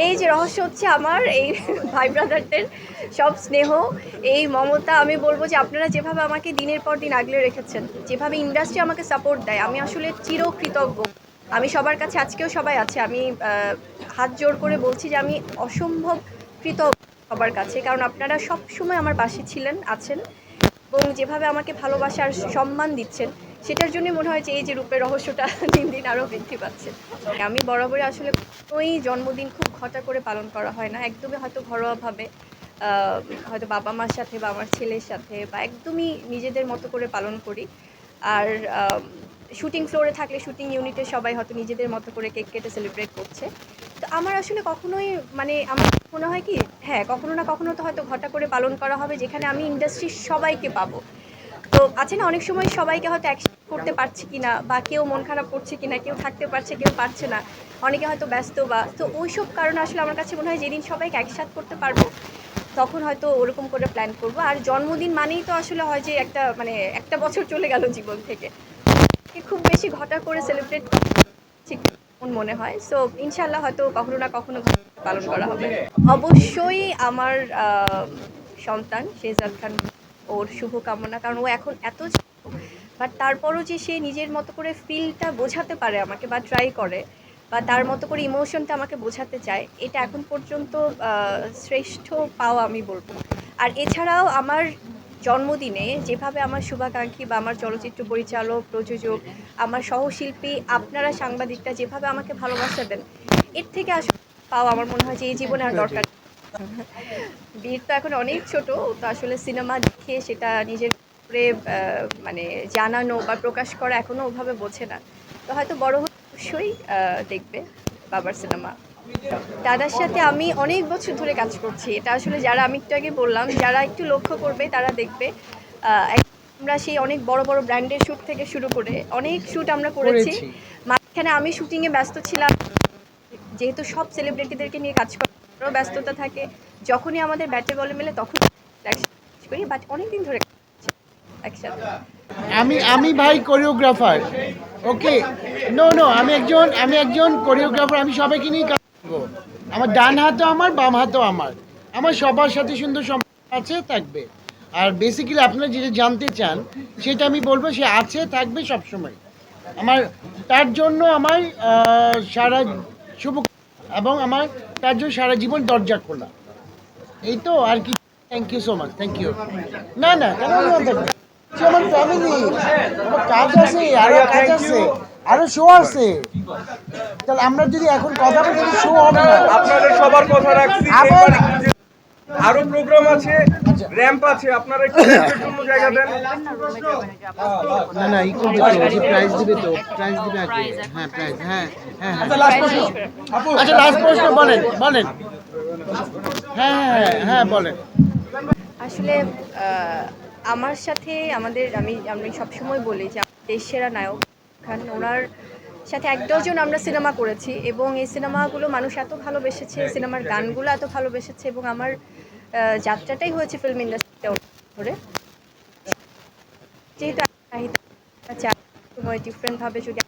এই যে রহস্য হচ্ছে আমার এই ভাই ব্রাদারদের সব স্নেহ, এই মমতা। আমি বলবো যে আপনারা যেভাবে আমাকে দিনের পর দিন আগলে রেখেছেন, যেভাবে ইন্ডাস্ট্রি আমাকে সাপোর্ট দেয়, আমি আসলে চিরকৃতজ্ঞ। আমি সবার কাছে, আজকেও সবাই আছে, আমি হাত জোড় করে বলছি যে আমি অসম্ভব কৃতজ্ঞ সবার কাছে, কারণ আপনারা সব সময় আমার পাশে ছিলেন, আছেন, এবং যেভাবে আমাকে ভালোবাসা আর সম্মান দিচ্ছেন, সেটার জন্য মনে হয় যে এই যে রূপের রহস্যটা দিন দিন আরও বৃদ্ধি পাচ্ছে। আমি বরাবরই আসলে কোনোই জন্মদিন খুব ঘটা করে পালন করা হয় না, একদমই হয়তো ঘরোয়াভাবে, হয়তো বাবা মার সাথে বা আমার ছেলের সাথে, বা একদমই নিজেদের মতো করে পালন করি। আর শুটিং ফ্লোরে থাকলে শুটিং ইউনিটে সবাই হয়তো নিজেদের মতো করে কেক কেটে সেলিব্রেট করছে। তো আমার আসলে কখনোই, মানে আমার মনে হয় কি, হ্যাঁ, কখনো না কখনো তো হয়তো ঘটা করে পালন করা হবে, যেখানে আমি ইন্ডাস্ট্রির সবাইকে পাবো। তো আছে না, অনেক সময় সবাইকে হয়তো একসাথে করতে পারছি কিনা, বা কেউ মন খারাপ করছে কিনা, কেউ থাকতে পারছে কেউ পারছে না, অনেকে হয়তো ব্যস্ত, বা তো ওইসব কারণে আসলে আমার কাছে মনে হয় যেদিন সবাইকে একসাথে করতে পারবো, তখন হয়তো ওরকম করে প্ল্যান করব। আর জন্মদিন মানেই তো আসলে হয় যে একটা, মানে একটা বছর চলে গেল জীবন থেকে, খুব বেশি ঘটা করে সেলিব্রেট ঠিক মনে হয়। সো ইনশাল্লাহ হয়তো কখনো না কখনো পালন করা হবে। অবশ্যই আমার সন্তান শেহজাদ খান, ওর শুভকামনা, কারণ ও এখন এত, বাট তারপরও যে সে নিজের মতো করে ফিলটা বোঝাতে পারে আমাকে, বা ট্রাই করে, বা তার মতো করে ইমোশনটা আমাকে বোঝাতে চায়, এটা এখন পর্যন্ত শ্রেষ্ঠ পাওয়া আমি বলবো। আর এছাড়াও আমার জন্মদিনে যেভাবে আমার শুভাকাঙ্ক্ষী বা আমার চলচ্চিত্র পরিচালক, প্রযোজক, আমার সহশিল্পী, আপনারা সাংবাদিকরা যেভাবে আমাকে ভালোবাসা দেন, এর থেকে আসলে পাওয়া আমার মনে হয় যে এই জীবনে আর দরকার। বীর তো এখন অনেক ছোট, তো আসলে সিনেমা দেখে সেটা নিজের করে মানে জানানো বা প্রকাশ করা এখনো ওভাবে বোঝে না। তো হয়তো বড় হলে অবশ্যই দেখবে বাবার সিনেমা। দাদার সাথে আমি অনেক বছর ধরে কাজ করছি, এটা আসলে যারা, আমি একটু আগে বললাম, যারা একটু লক্ষ্য করবে তারা দেখবে। আমরা সেই অনেক বড় বড় ব্র্যান্ডের শ্যুট থেকে শুরু করে অনেক শ্যুট আমরা করেছি। মাঝখানে আমি শুটিংয়ে ব্যস্ত ছিলাম, যেহেতু সব সেলিব্রিটিদেরকে নিয়ে কাজ করারও ব্যস্ততা থাকে, যখনই আমাদের ব্যাটে বলে মেলে তখন করি, বাট অনেকদিন ধরে একসাথে। আমি আমি ভাই কোরিওগ্রাফার। ওকে, নো নো, আমি একজন কোরিওগ্রাফার। আমি সবাইকে নিয়ে কাজ করবো। আমার ডান হাতও আমার, বাম হাতও আমার। আমার সবার সাথে সুন্দর সম্পর্ক আছে, থাকবে। আর বেসিক্যালি আপনারা যেটা জানতে চান সেটা আমি বলবো, সে আছে, থাকবে সবসময়। আমার তার জন্য আমার সারা শুভ, এবং আমার তার জন্য সারা জীবন দরজা খোলা। এই তো আর কি। Thank you so much, thank you. না না, কেন অভিমান থাকবে? সে আমার ফ্যামিলি, আমার কাজ আছে, আরো কাজ আছে, আরো শো আছে। তাহলে আমরা যদি এখন কথা বলি, শো হবে না। আপনাদের সবার কথা রাখছি। আবার আরো প্রোগ্রাম আছে, আচ্ছা, র‍্যাম্প আছে, আপনারা একটু র্যাম্পের জন্য জায়গা দেন। না না, ই করবে তো, যে প্রাইজ দিবে তো, প্রাইজ দিবে আগে। হ্যাঁ, প্রাইজ, হ্যাঁ হ্যাঁ হ্যাঁ। আচ্ছা, লাস্ট প্রশ্ন বলেন বলেন। হ্যাঁ হ্যাঁ হ্যাঁ, বলেন। আসলে আমার সাথে আমাদের, আমি আমি সবসময় বলি যে দেশ সেরা নায়ক খান, ওনার সাথে এক ডজন আমরা সিনেমা করেছি, এবং এই সিনেমাগুলো মানুষ এত ভালোবেসেছে, সিনেমার গানগুলো এত ভালোবেসেছে, এবং আমার যাত্রাটাই হয়েছে ফিল্ম ইন্ডাস্ট্রিতে ধরে। যেহেতু চাই সময় ডিফারেন্টভাবে যদি